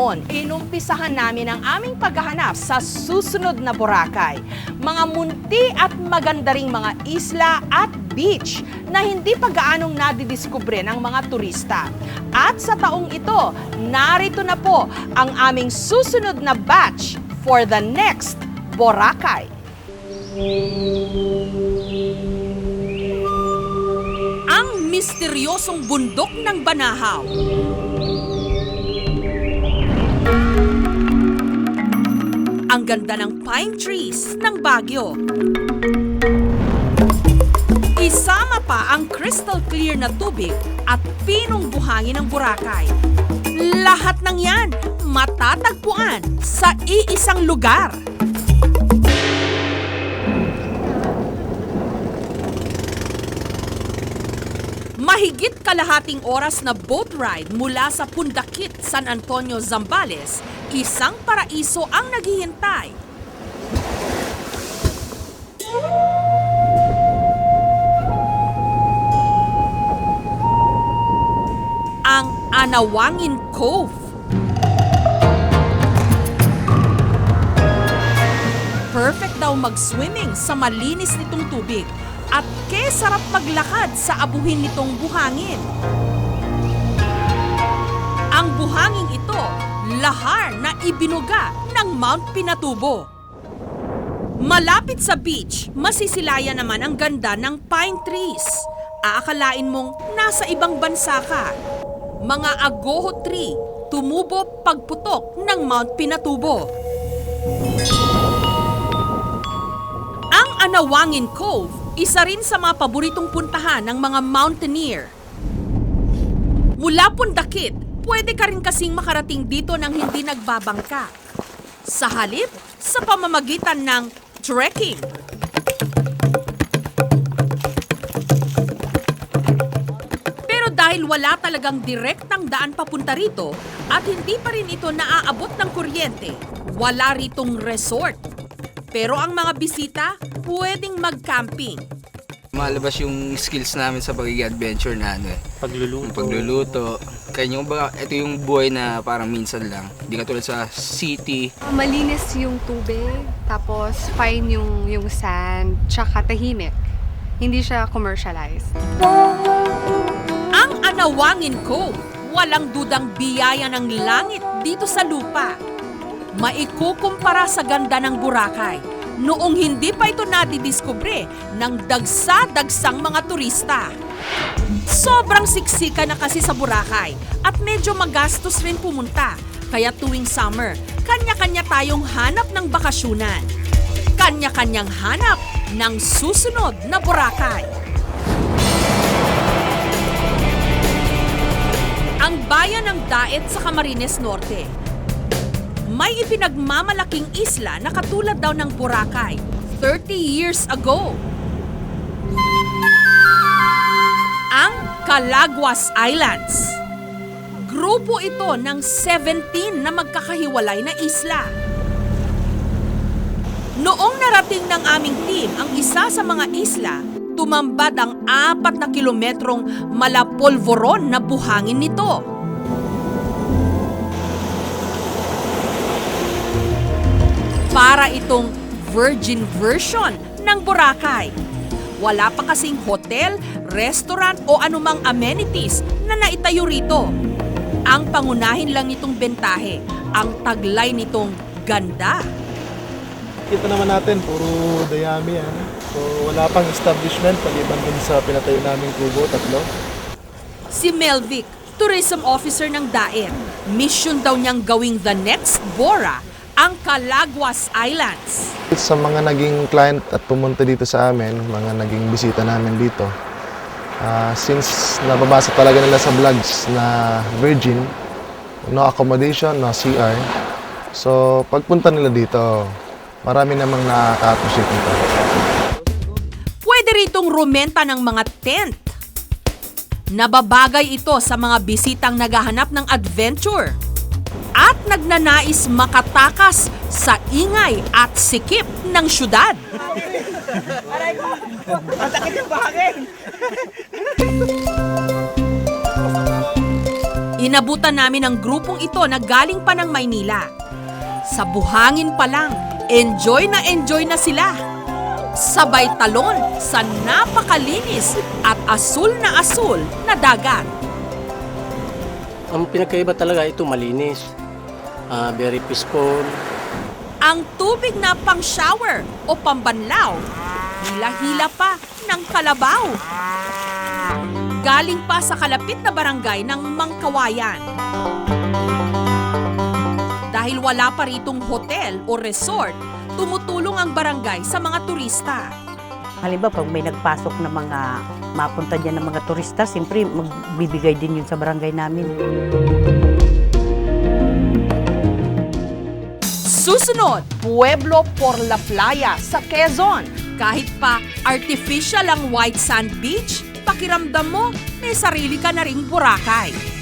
taon, inumpisahan namin ang aming paghahanap sa susunod na Boracay. Mga munti at maganda ring mga isla at beach na hindi pa gaanong nadidiskubre ng mga turista. At sa taong ito, narito na po ang aming susunod na batch for the next Boracay. Ang misteryosong bundok ng Banahaw. Ang ganda ng pine trees ng Baguio. Isama pa ang crystal clear na tubig at pinong buhangin ng Boracay. Lahat ng yan matatagpuan sa iisang lugar. Mahigit kalahating oras na boat ride mula sa Pundakit, San Antonio, Zambales, isang paraiso ang naghihintay. Ang Anawangin Cove. Perfect daw mag-swimming sa malinis nitong tubig at sarap maglakad sa abuhin nitong buhangin. Ang buhangin ito, lahar na ibinuga ng Mount Pinatubo. Malapit sa beach, masisilayan naman ang ganda ng pine trees. Aakalain mong nasa ibang bansa ka. Mga agoho tree, tumubo pagputok ng Mount Pinatubo. Ang Anawangin Cove, isa rin sa mga paboritong puntahan ng mga mountaineer. Mula Pundakit, pwede ka rin kasing makarating dito nang hindi nagbabangka. Sa halip, sa pamamagitan ng trekking. Pero dahil wala talagang direktang daan papunta rito at hindi pa rin ito naaabot ng kuryente, wala ritong resort. Pero ang mga bisita, pwedeng mag-camping. Malabas yung skills namin sa pag-adventure na pagluluto. Kaya yung ito yung buhay na parang minsan lang. Hindi katulad sa city. Malinis yung tubig, tapos fine yung sand, tsaka tahimik. Hindi siya commercialized. Ang Anawangin Cove, walang dudang biyaya ng langit dito sa lupa. Maikukumpara sa ganda ng Boracay noong hindi pa ito nadidiskubre ng dagsa-dagsang mga turista. Sobrang siksika na kasi sa Boracay at medyo magastos rin pumunta. Kaya tuwing summer, kanya-kanya tayong hanap ng bakasyunan. Kanya-kanyang hanap ng susunod na Boracay. Ang bayan ng Daet sa Camarines Norte. May ipinagmamalaking isla na katulad daw ng Boracay 30 years ago. Ang Calaguas Islands. Grupo ito ng 17 na magkakahiwalay na isla. Noong narating ng aming team ang isa sa mga isla, tumambad ang 4 na kilometrong malapolvoron na buhangin nito. Para itong virgin version ng Boracay. Wala pa kasing hotel, restaurant o anumang amenities na naitayo rito. Ang pangunahin lang nitong bentahe, ang taglay nitong ganda. Kita naman natin, puro dayami yan. So wala pang establishment, paliban dun sa pinatayo naming kubo, 3. Si Melvic, tourism officer ng Daet. Mission daw niyang gawing the next Bora, ang Calaguas Islands. Sa mga naging client at pumunta dito sa amin, mga naging bisita namin dito, since nababasa talaga nila sa vlogs na virgin, no accommodation, no CR, so pagpunta nila dito, marami namang nakaka-appreciate nito. Pwede ritong rumenta ng mga tent. Nababagay ito sa mga bisitang naghahanap ng adventure at nagnanais makatakas sa ingay at sikip ng syudad. Aray ko! Ang sakit yung bahagin! Inabutan namin ang grupong ito na galing pa ng Maynila. Sa buhangin pa lang, enjoy na sila. Sabay talon sa napakalinis at asul na dagat. Ang pinagkaiba talaga ito malinis. Very peaceful. Ang tubig na pang-shower o pambanlaw, hila-hila pa ng kalabaw. Galing pa sa kalapit na barangay ng Mangkawayan. Dahil wala pa ritong hotel o resort, tumutulong ang barangay sa mga turista. Halimbawa, pag may nagpasok na mga mapunta dyan ng mga turista, siyempre magbibigay din yun sa barangay namin. Susunod, Pueblo por la Playa sa Quezon. Kahit pa artificial ang white sand beach, pakiramdam mo may sarili ka na ring Boracay.